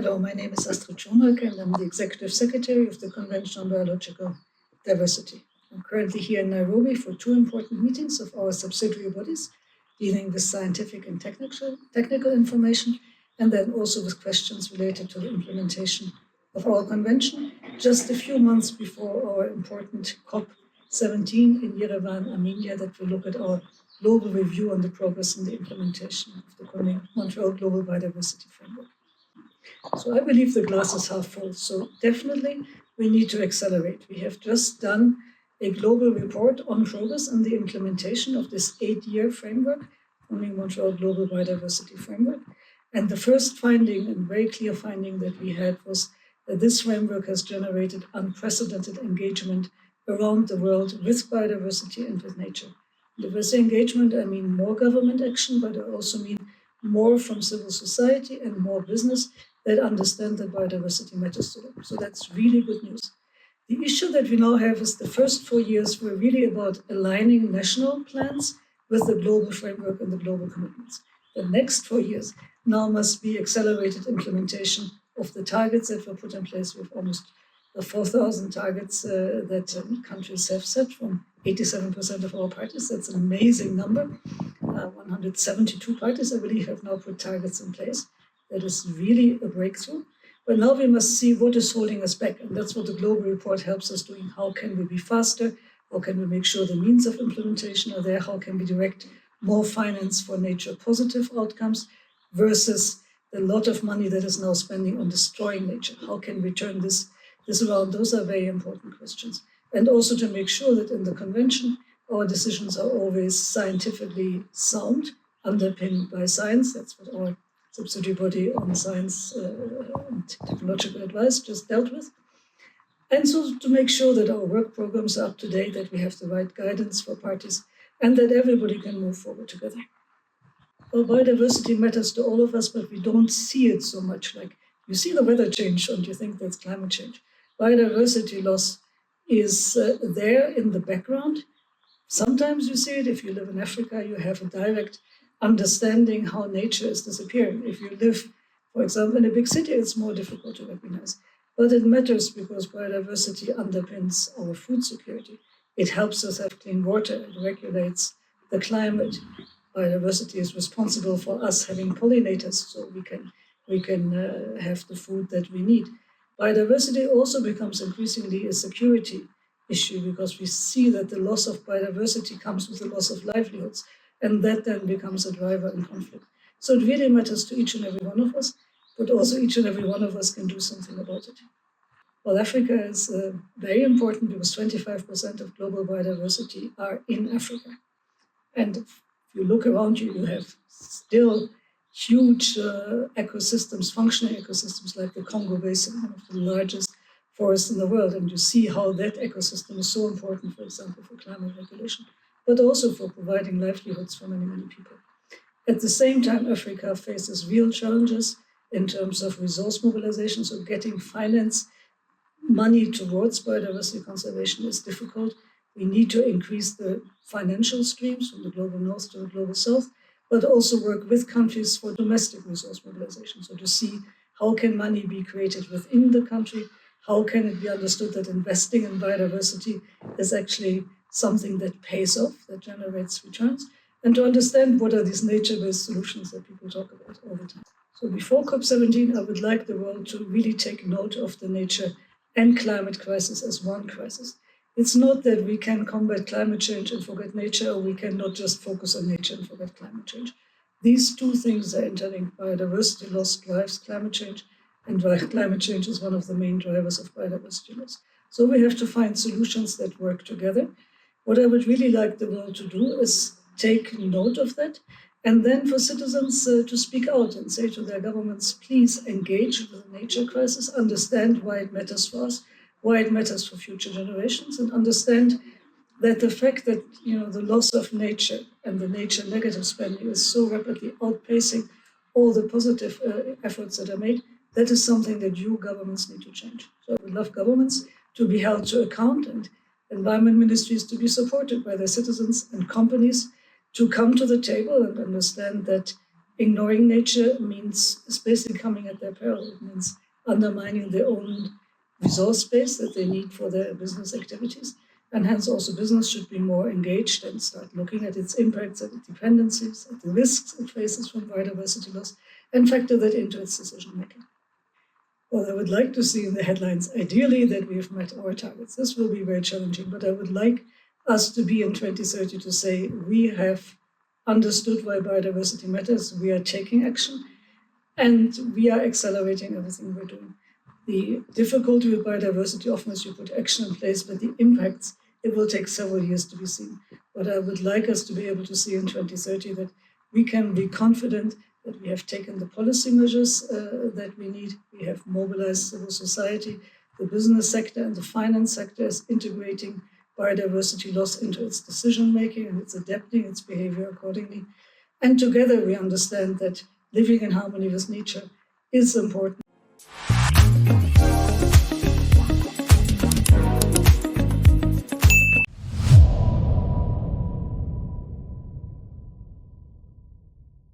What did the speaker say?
Hello, my name is Astrid Schomaker and I'm the Executive Secretary of the Convention on Biological Diversity. I'm currently here in Nairobi for two important meetings of our subsidiary bodies, dealing with scientific and technical information, and then also with questions related to the implementation of our convention, just a few months before our important COP17 in Yerevan, Armenia, that will look at our global review on the progress in the implementation of the Montreal Global Biodiversity Framework. So I believe the glass is half full. So definitely we need to accelerate. We have just done a global report on progress in the implementation of this 8-year framework, on the Montreal Global Biodiversity Framework. And the first finding, and very clear finding that we had, was that this framework has generated unprecedented engagement around the world with biodiversity and with nature. And with engagement, I mean more government action, but I also mean more from civil society and more business that understand that biodiversity matters to them. So that's really good news. The issue that we now have is the first 4 years were really about aligning national plans with the global framework and the global commitments. The next 4 years now must be accelerated implementation of the targets that were put in place. We have almost 4,000 targets that countries have set from 87% of our parties. That's an amazing number. 172 parties, I believe, have now put targets in place. That is really a breakthrough. But now we must see what is holding us back. And that's what the global report helps us doing. How can we be faster? How can we make sure the means of implementation are there? How can we direct more finance for nature positive outcomes versus the lot of money that is now spending on destroying nature? How can we turn this around? Those are very important questions. And also to make sure that in the convention, our decisions are always scientifically sound, underpinned by science. That's what our subsidiary body on science and technological advice just dealt with. And so to make sure that our work programs are up to date, that we have the right guidance for parties, and that everybody can move forward together. Well, biodiversity matters to all of us, but we don't see it so much. Like you see the weather change and you think that's climate change. Biodiversity loss is there in the background. Sometimes you see it. If you live in Africa, you have a direct understanding how nature is disappearing. If you live, for example, in a big city, it's more difficult to recognize. But it matters because biodiversity underpins our food security. It helps us have clean water. It regulates the climate. Biodiversity is responsible for us having pollinators, so we can have the food that we need. Biodiversity also becomes increasingly a security issue because we see that the loss of biodiversity comes with the loss of livelihoods, and that then becomes a driver in conflict. So it really matters to each and every one of us, but also each and every one of us can do something about it. Well, Africa is very important because 25% of global biodiversity are in Africa. And if you look around you, you have still huge ecosystems, functioning ecosystems like the Congo Basin, one of the largest forests in the world. And you see how that ecosystem is so important, for example, for climate regulation, but also for providing livelihoods for many, many people. At the same time, Africa faces real challenges in terms of resource mobilization. So getting finance money towards biodiversity conservation is difficult. We need to increase the financial streams from the global north to the global south, but also work with countries for domestic resource mobilization. So to see how can money be created within the country, how can it be understood that investing in biodiversity is actually something that pays off, that generates returns, and to understand what are these nature-based solutions that people talk about all the time. So before COP17, I would like the world to really take note of the nature and climate crisis as one crisis. It's not that we can combat climate change and forget nature, or we cannot just focus on nature and forget climate change. These two things are interlinked. Biodiversity loss drives climate change, and climate change is one of the main drivers of biodiversity loss. So we have to find solutions that work together. What I would really like the world to do is take note of that, and then for citizens to speak out and say to their governments, please engage with the nature crisis, understand why it matters for us, why it matters for future generations, and understand that the fact that the loss of nature and the nature negative spending is so rapidly outpacing all the positive efforts that are made, that is something that you governments need to change. So I would love governments to be held to account and environment ministries to be supported by their citizens and companies to come to the table and understand that ignoring nature means basically coming at their peril. It means undermining their own resource base that they need for their business activities. And hence also business should be more engaged and start looking at its impacts, at its dependencies, at the risks it faces from biodiversity loss, and factor that into its decision making. Well, I would like to see in the headlines, ideally, that we have met our targets. This will be very challenging, but I would like us to be in 2030 to say we have understood why biodiversity matters, we are taking action, and we are accelerating everything we're doing. The difficulty with biodiversity often is you put action in place, but the impacts, it will take several years to be seen. But I would like us to be able to see in 2030 that we can be confident that we have taken the policy measures that we need. We have mobilized civil society, the business sector and the finance sector is integrating biodiversity loss into its decision-making, and it's adapting its behavior accordingly. And together we understand that living in harmony with nature is important.